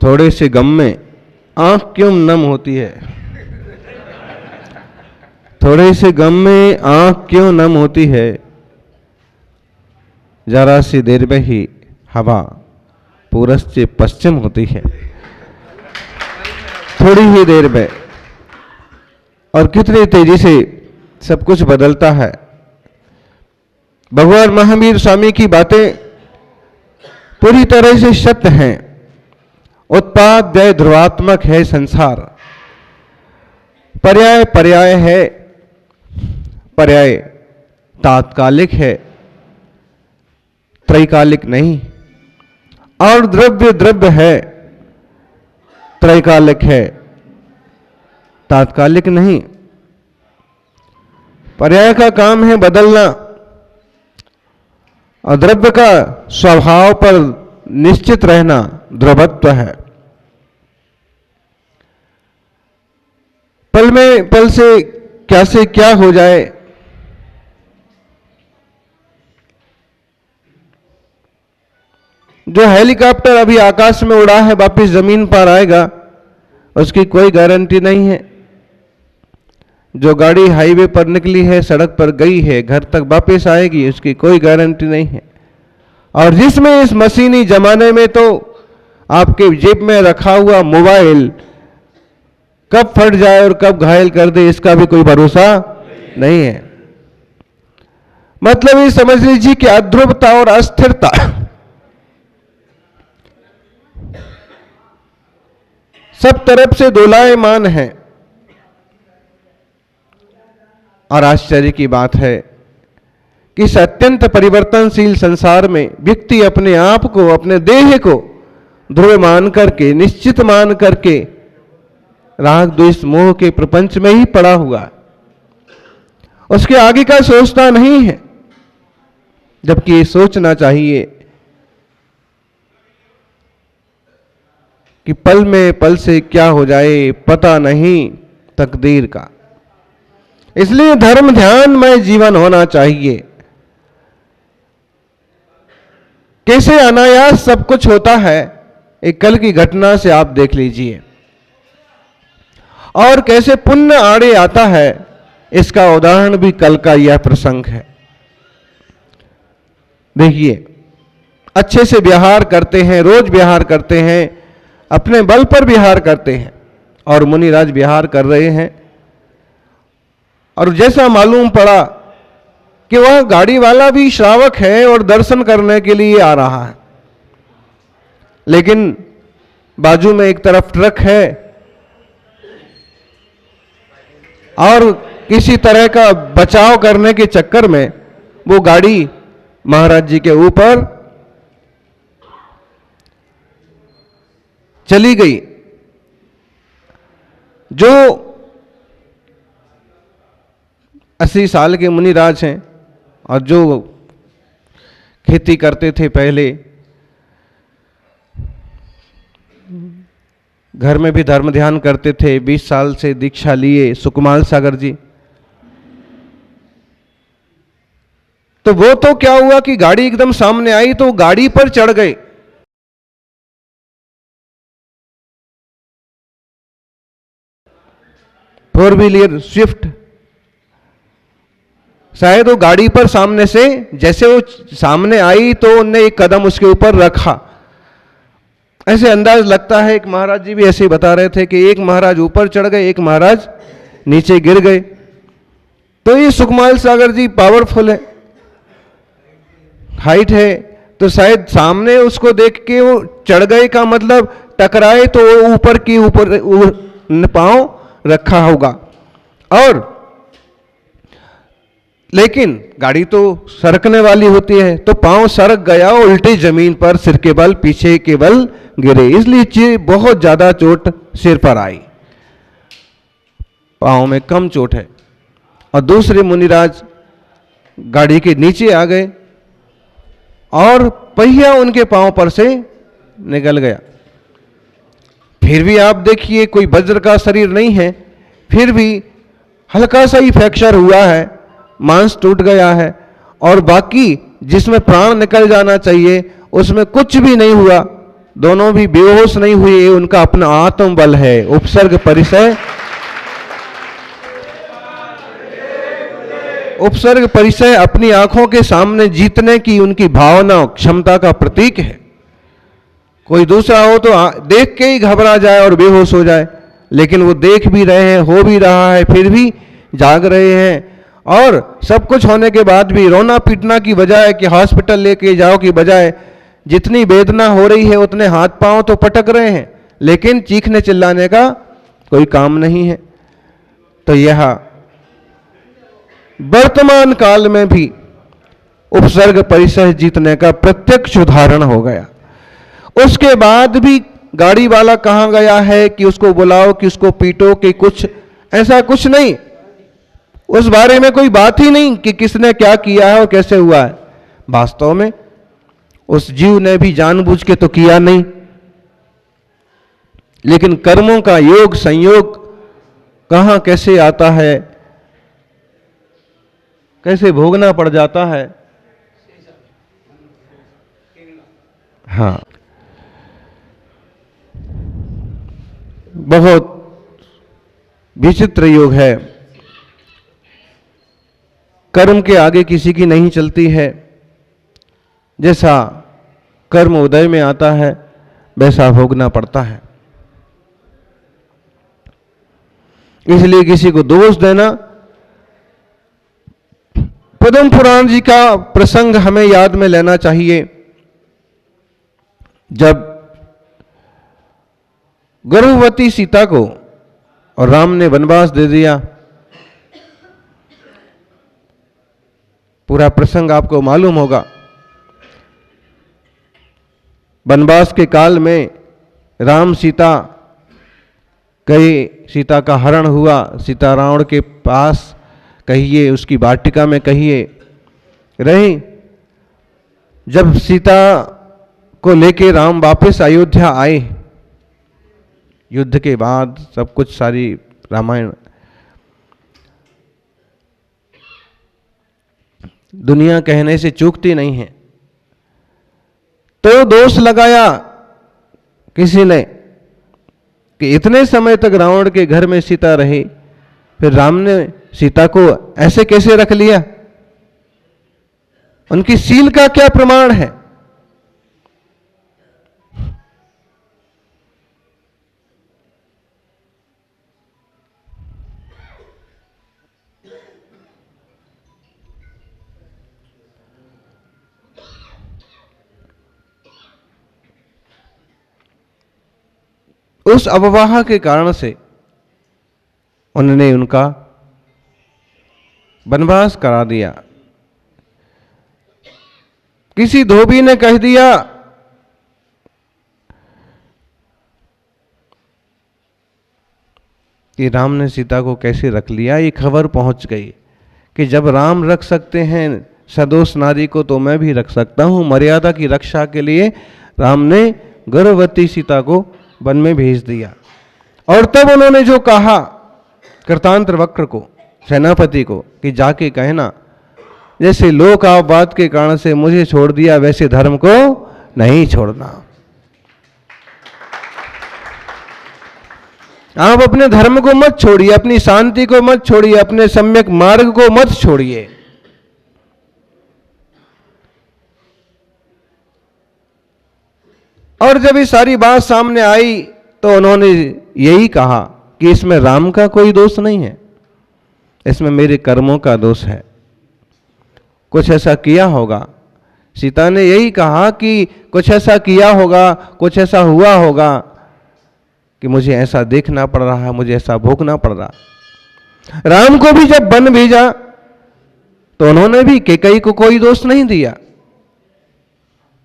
थोड़े से गम में आंख क्यों नम होती है? थोड़े से गम में आंख क्यों नम होती है? जरा सी देर में ही हवा पूरब से पश्चिम होती है। थोड़ी ही देर में, और कितनी तेजी से सब कुछ बदलता है। भगवान महावीर स्वामी की बातें पूरी तरह से सत्य हैं। उत्पाद व्यय ध्रुवात्मक है संसार, पर्याय पर्याय है, पर्याय तात्कालिक है, त्रैकालिक नहीं। और द्रव्य द्रव्य है, त्रैकालिक है, तात्कालिक नहीं। पर्याय का काम है बदलना, और द्रव्य का स्वभाव पर निश्चित रहना ध्रुवत्व है। पल में पल से क्या हो जाए, जो हेलीकॉप्टर अभी आकाश में उड़ा है वापस जमीन पर आएगा, उसकी कोई गारंटी नहीं है। जो गाड़ी हाईवे पर निकली है, सड़क पर गई है, घर तक वापस आएगी, उसकी कोई गारंटी नहीं है। और जिसमें इस मशीनी जमाने में तो आपके जेब में रखा हुआ मोबाइल कब फट जाए और कब घायल कर दे, इसका भी कोई भरोसा नहीं है। मतलब ये समझ लीजिए कि अध्रुवता और अस्थिरता सब तरफ से दोलायमान है। और आश्चर्य की बात है कि इस अत्यंत परिवर्तनशील संसार में व्यक्ति अपने आप को, अपने देह को ध्रुव मान करके, निश्चित मान करके राग द्वेष मोह के प्रपंच में ही पड़ा हुआ है। उसके आगे का सोचता नहीं है, जबकि ये सोचना चाहिए कि पल में पल से क्या हो जाए पता नहीं तकदीर का। इसलिए धर्म ध्यानमय जीवन होना चाहिए। कैसे अनायास सब कुछ होता है, एक कल की घटना से आप देख लीजिए। और कैसे पुण्य आड़े आता है, इसका उदाहरण भी कल का यह प्रसंग है। देखिए, अच्छे से व्यवहार करते हैं, रोज व्यवहार करते हैं, अपने बल पर व्यवहार करते हैं, और मुनिराज व्यवहार कर रहे हैं। और जैसा मालूम पड़ा कि वह गाड़ी वाला भी श्रावक है और दर्शन करने के लिए आ रहा है, लेकिन बाजू में एक तरफ ट्रक है और किसी तरह का बचाव करने के चक्कर में वो गाड़ी महाराज जी के ऊपर चली गई। जो 80 साल के मुनिराज हैं और जो खेती करते थे पहले, घर में भी धर्म ध्यान करते थे, 20 साल से दीक्षा लिए सुकुमार सागर जी। तो वो तो क्या हुआ कि गाड़ी एकदम सामने आई तो गाड़ी पर चढ़ गए। फोर व्हीलर स्विफ्ट, शायद वो गाड़ी पर सामने से जैसे वो सामने आई तो उनने एक कदम उसके ऊपर रखा। ऐसे अंदाज लगता है, एक महाराज जी भी ऐसे ही बता रहे थे कि एक महाराज ऊपर चढ़ गए, एक महाराज नीचे गिर गए। तो ये सुकुमार सागर जी पावरफुल है, हाइट है, तो शायद सामने उसको देख के वो चढ़ गए का मतलब टकराए तो वो ऊपर की ऊपर पांव रखा होगा। और लेकिन गाड़ी तो सरकने वाली होती है, तो पांव सरक गया, उल्टी जमीन पर सिर के बल, पीछे के बल गिरे, इसलिए बहुत ज्यादा चोट सिर पर आई, पांव में कम चोट है। और दूसरे मुनिराज गाड़ी के नीचे आ गए और पहिया उनके पांव पर से निकल गया। फिर भी आप देखिए, कोई वज्र का शरीर नहीं है, फिर भी हल्का सा ही फ्रैक्चर हुआ है, मांस टूट गया है, और बाकी जिसमें प्राण निकल जाना चाहिए उसमें कुछ भी नहीं हुआ, दोनों भी बेहोश नहीं हुए, उनका अपना आत्मबल है। उपसर्ग परिचय, उपसर्ग परिचय अपनी आंखों के सामने जीतने की उनकी भावना क्षमता का प्रतीक है। कोई दूसरा हो तो देख के ही घबरा जाए और बेहोश हो जाए, लेकिन वो देख भी रहे हैं, हो भी रहा है, फिर भी जाग रहे हैं। और सब कुछ होने के बाद भी रोना पीटना की बजाय कि हॉस्पिटल लेके जाओ की बजाय जितनी वेदना हो रही है उतने हाथ पांव तो पटक रहे हैं, लेकिन चीखने चिल्लाने का कोई काम नहीं है। तो यह वर्तमान काल में भी उपसर्ग परिचय जीतने का प्रत्यक्ष उदाहरण हो गया। उसके बाद भी गाड़ी वाला कहां गया है कि उसको बुलाओ, कि उसको पीटो, कि कुछ ऐसा कुछ नहीं, उस बारे में कोई बात ही नहीं कि किसने क्या किया है और कैसे हुआ है। वास्तव में उस जीव ने भी जानबूझ के तो किया नहीं, लेकिन कर्मों का योग संयोग कहां कैसे आता है, कैसे भोगना पड़ जाता है। हाँ, बहुत विचित्र योग है। कर्म के आगे किसी की नहीं चलती है। जैसा कर्म उदय में आता है वैसा भोगना पड़ता है। इसलिए किसी को दोष देना, पद्म पुराण जी का प्रसंग हमें याद में लेना चाहिए। जब गर्भवती सीता को और राम ने वनवास दे दिया, पूरा प्रसंग आपको मालूम होगा। वनवास के काल में राम सीता गए, सीता का हरण हुआ, सीता रावण के पास कहिए, उसकी वाटिका में कहिए रही। जब सीता को लेके राम वापस अयोध्या आए, युद्ध के बाद सब कुछ, सारी रामायण, दुनिया कहने से चूकती नहीं है, तो दोष लगाया किसी ने कि इतने समय तक रावण के घर में सीता रही, फिर राम ने सीता को ऐसे कैसे रख लिया, उनकी सील का क्या प्रमाण है। उस अववाह के कारण से उन्होंने उनका वनवास करा दिया। किसी धोबी ने कह दिया कि राम ने सीता को कैसे रख लिया। ये खबर पहुंच गई कि जब राम रख सकते हैं सदोष नारी को, तो मैं भी रख सकता हूं। मर्यादा की रक्षा के लिए राम ने गर्भवती सीता को वन में भेज दिया। और तब उन्होंने जो कहा कृतांत्र वक्र को, सेनापति को, कि जाके कहना जैसे लोक आपवाद के कारण से मुझे छोड़ दिया, वैसे धर्म को नहीं छोड़ना। आप अपने धर्म को मत छोड़िए, अपनी शांति को मत छोड़िए, अपने सम्यक मार्ग को मत छोड़िए। और जब ये सारी बात सामने आई तो उन्होंने यही कहा कि इसमें राम का कोई दोष नहीं है, इसमें मेरे कर्मों का दोष है। कुछ ऐसा किया होगा। सीता ने यही कहा कि कुछ ऐसा किया होगा, कुछ ऐसा हुआ होगा कि मुझे ऐसा देखना पड़ रहा है, मुझे ऐसा भोगना पड़ रहा। राम को भी जब वन भेजा तो उन्होंने भी कैकेयी को कोई दोष नहीं दिया।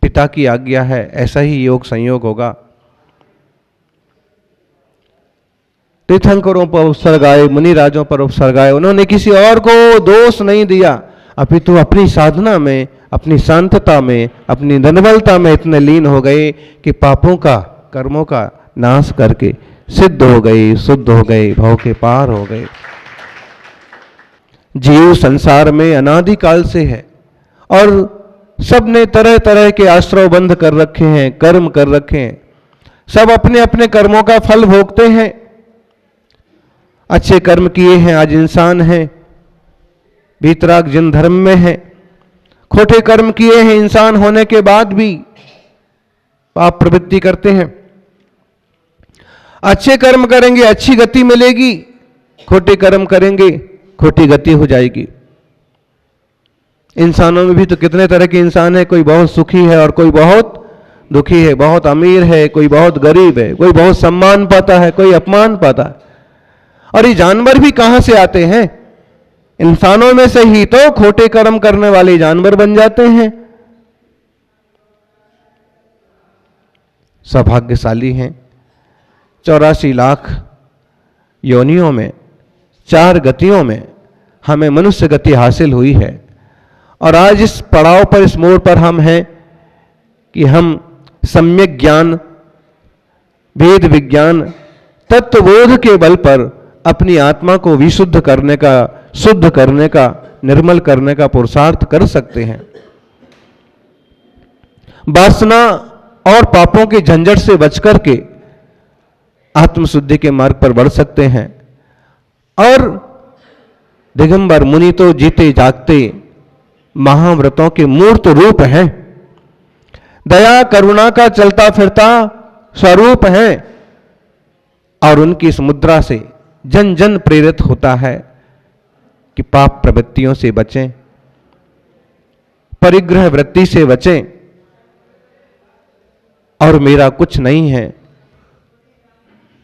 पिता की आज्ञा है, ऐसा ही योग संयोग होगा। तीर्थंकरों पर उपसर्ग आए, मुनि राजों पर उपसर्ग आए, उन्होंने किसी और को दोष नहीं दिया, अपितु अपनी साधना में, अपनी शांतता में, अपनी निर्मलता में इतने लीन हो गए कि पापों का, कर्मों का नाश करके सिद्ध हो गए, शुद्ध हो गए, भव के पार हो गए। जीव संसार में अनादिकाल से है और सब ने तरह तरह के आश्रय बंध कर रखे हैं, कर्म कर रखे हैं, सब अपने अपने कर्मों का फल भोगते हैं। अच्छे कर्म किए हैं, आज इंसान हैं, वीतराग जिन धर्म में है। खोटे कर्म किए हैं, इंसान होने के बाद भी पाप प्रवृत्ति करते हैं। अच्छे कर्म करेंगे अच्छी गति मिलेगी, खोटे कर्म करेंगे खोटी गति हो जाएगी। इंसानों में भी तो कितने तरह के इंसान है, कोई बहुत सुखी है और कोई बहुत दुखी है, बहुत अमीर है, कोई बहुत गरीब है, कोई बहुत सम्मान पाता है, कोई अपमान पाता है। और ये जानवर भी कहां से आते हैं? इंसानों में से ही तो खोटे कर्म करने वाले जानवर बन जाते हैं। सौभाग्यशाली हैं। 84 लाख योनियों में 4 गतियों में हमें मनुष्य गति हासिल हुई है। और आज इस पड़ाव पर, इस मोड़ पर हम हैं कि हम सम्यक ज्ञान, वेद विज्ञान, तत्वबोध के बल पर अपनी आत्मा को विशुद्ध करने का, शुद्ध करने का, निर्मल करने का पुरुषार्थ कर सकते हैं। वासना और पापों के झंझट से बचकर के आत्मशुद्धि के मार्ग पर बढ़ सकते हैं। और दिगंबर मुनि तो जीते जागते महाव्रतों के मूर्त रूप हैं, दया करुणा का चलता फिरता स्वरूप हैं। और उनकी इस मुद्रा से जन जन प्रेरित होता है कि पाप प्रवृत्तियों से बचें, परिग्रह वृत्ति से बचें। और मेरा कुछ नहीं है,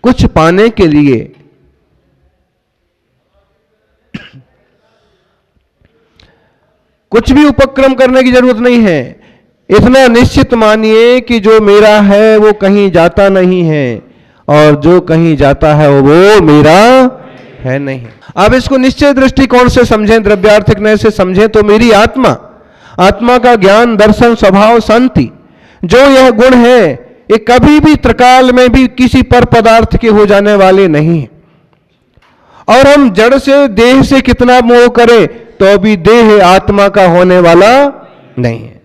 कुछ पाने के लिए कुछ भी उपक्रम करने की जरूरत नहीं है। इतना निश्चित मानिए कि जो मेरा है वो कहीं जाता नहीं है, और जो कहीं जाता है वो मेरा है नहीं। अब इसको निश्चय दृष्टिकोण से समझें, द्रव्यार्थिक नय से समझें तो मेरी आत्मा, आत्मा का ज्ञान, दर्शन, स्वभाव, शांति, जो यह गुण है, ये कभी भी त्रिकाल में भी किसी पर पदार्थ के हो जाने वाले नहीं। और हम जड़ से, देह से कितना मोह करें तो भी देह आत्मा का होने वाला नहीं है।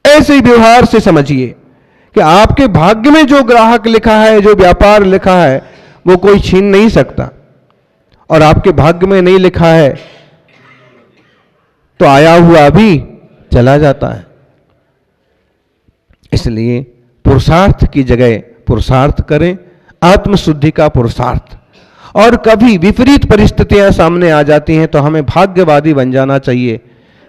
ऐसे व्यवहार से समझिए कि आपके भाग्य में जो ग्राहक लिखा है, जो व्यापार लिखा है, वो कोई छीन नहीं सकता। और आपके भाग्य में नहीं लिखा है तो आया हुआ भी चला जाता है। इसलिए पुरुषार्थ की जगह पुरुषार्थ करें, आत्मशुद्धि का पुरुषार्थ। और कभी विपरीत परिस्थितियां सामने आ जाती हैं तो हमें भाग्यवादी बन जाना चाहिए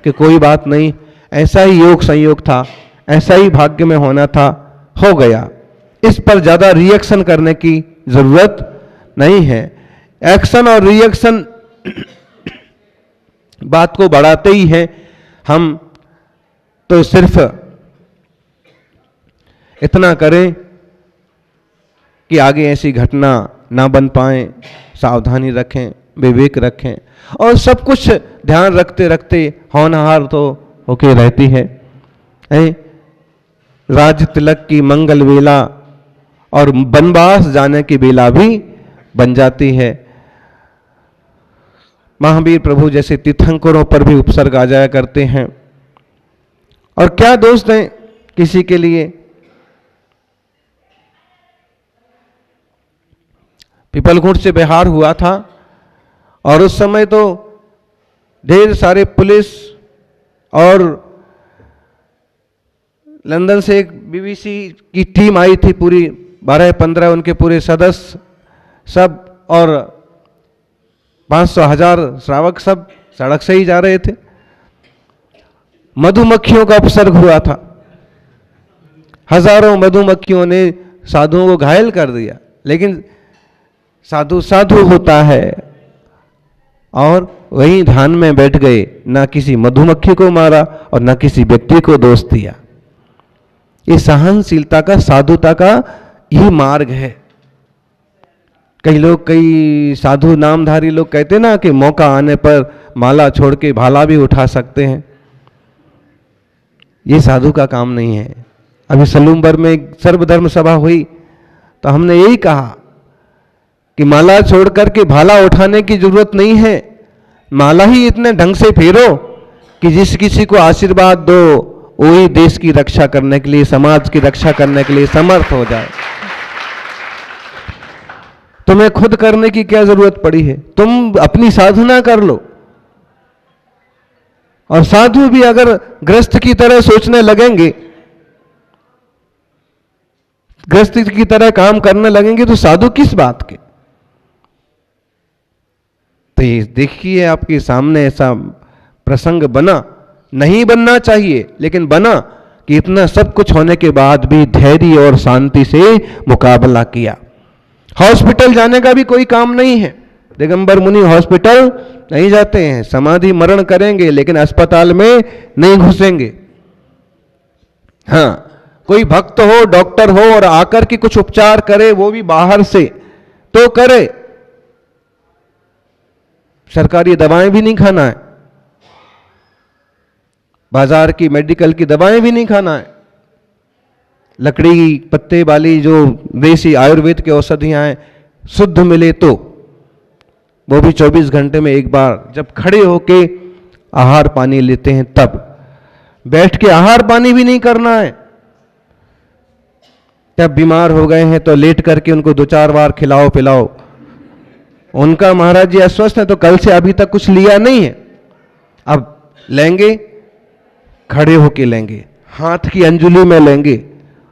कि कोई बात नहीं, ऐसा ही योग संयोग था, ऐसा ही भाग्य में होना था, हो गया। इस पर ज्यादा रिएक्शन करने की जरूरत नहीं है। एक्शन और रिएक्शन बात को बढ़ाते ही हैं। हम तो सिर्फ इतना करें कि आगे ऐसी घटना ना बन पाए, सावधानी रखें, विवेक रखें, और सब कुछ ध्यान रखते रखते होनहार तो होके रहती है। राज तिलक की मंगल वेला और वनवास जाने की बेला भी बन जाती है। महावीर प्रभु जैसे तीर्थंकरों पर भी उपसर्ग आ जाया करते हैं। और क्या दोष दें किसी के लिए। पिपलखुंट से बिहार हुआ था और उस समय तो ढेर सारे पुलिस और लंदन से एक बीबीसी की टीम आई थी, पूरी 12-15 उनके पूरे सदस्य सब, और 500,000 श्रावक सब सड़क से ही जा रहे थे। मधुमक्खियों का उपसर्ग हुआ था, हजारों मधुमक्खियों ने साधुओं को घायल कर दिया। लेकिन साधु साधु होता है, और वहीं ध्यान में बैठ गए, ना किसी मधुमक्खी को मारा और ना किसी व्यक्ति को दोष दिया। ये सहनशीलता का, साधुता का ही मार्ग है। कई लोग, कई साधु नामधारी लोग कहते ना कि मौका आने पर माला छोड़ के भाला भी उठा सकते हैं। ये साधु का काम नहीं है। अभी सलूमबर में एक सर्वधर्म सभा हुई तो हमने यही कहा कि माला छोड़ करके भाला उठाने की जरूरत नहीं है। माला ही इतने ढंग से फेरो कि जिस किसी को आशीर्वाद दो वही देश की रक्षा करने के लिए, समाज की रक्षा करने के लिए समर्थ हो जाए। तुम्हें खुद करने की क्या जरूरत पड़ी है? तुम अपनी साधना कर लो। और साधु भी अगर गृहस्थ की तरह सोचने लगेंगे, गृहस्थ की तरह काम करने लगेंगे, तो साधु किस बात के? तो ये देखिए आपके सामने ऐसा प्रसंग बना, नहीं बनना चाहिए लेकिन बना, कि इतना सब कुछ होने के बाद भी धैर्य और शांति से मुकाबला किया। हॉस्पिटल जाने का भी कोई काम नहीं है। दिगंबर मुनि हॉस्पिटल नहीं जाते हैं, समाधि मरण करेंगे लेकिन अस्पताल में नहीं घुसेंगे। हाँ, कोई भक्त हो, डॉक्टर हो और आकर के कुछ उपचार करे, वो भी बाहर से, तो करे। सरकारी दवाएं भी नहीं खाना है, बाजार की मेडिकल की दवाएं भी नहीं खाना है। लकड़ी पत्ते वाली जो देसी आयुर्वेद की औषधियां हैं, शुद्ध मिले तो वो भी 24 घंटे में एक बार, जब खड़े होके आहार पानी लेते हैं तब। बैठ के आहार पानी भी नहीं करना है। जब बीमार हो गए हैं तो लेट करके उनको 2-4 बार खिलाओ पिलाओ। उनका महाराज जी अस्वस्थ है तो कल से अभी तक कुछ लिया नहीं है, अब लेंगे, खड़े होके लेंगे, हाथ की अंजुली में लेंगे,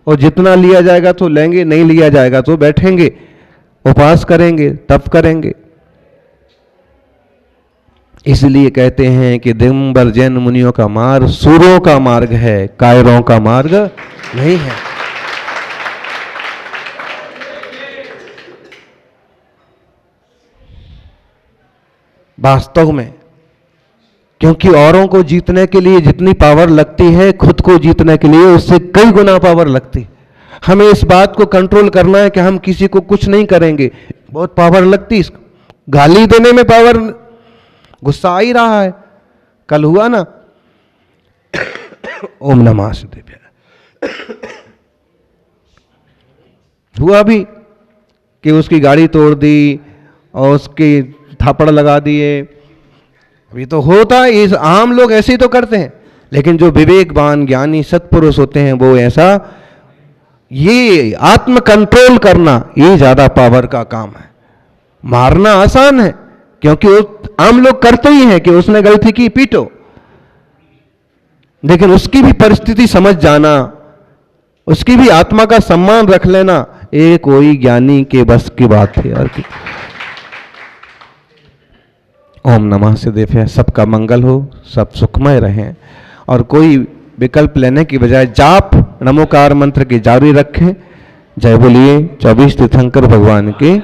और जितना लिया जाएगा तो लेंगे, नहीं लिया जाएगा तो बैठेंगे, उपवास करेंगे, तप करेंगे। इसलिए कहते हैं कि दिगंबर जैन मुनियों का मार्ग सूरों का मार्ग है, कायरों का मार्ग नहीं है। वास्तव में, क्योंकि औरों को जीतने के लिए जितनी पावर लगती है, खुद को जीतने के लिए उससे कई गुना पावर लगती। हमें इस बात को कंट्रोल करना है कि हम किसी को कुछ नहीं करेंगे, बहुत पावर लगती इसको। गाली देने में पावर, गुस्सा आ ही रहा है, कल हुआ ना ओम नमः शिवाय, हुआ भी कि उसकी गाड़ी तोड़ दी और उसकी थापड़ लगा दिए। अभी तो होता है, इस आम लोग ऐसे ही तो करते हैं, लेकिन जो विवेकवान ज्ञानी सत्पुरुष होते हैं वो ऐसा, ये आत्म कंट्रोल करना ये ज्यादा पावर का काम है। मारना आसान है क्योंकि आम लोग करते ही हैं कि उसने गलती की, पीटो, लेकिन उसकी भी परिस्थिति समझ जाना, उसकी भी आत्मा का सम्मान रख लेना, ये कोई ज्ञानी के बस की बात है यार। ओम नमः शिवाय। सबका मंगल हो, सब सुखमय रहें, और कोई विकल्प लेने की बजाय जाप नमोकार मंत्र की जारी रखें। जय बोलिए 24 तीर्थंकर भगवान की।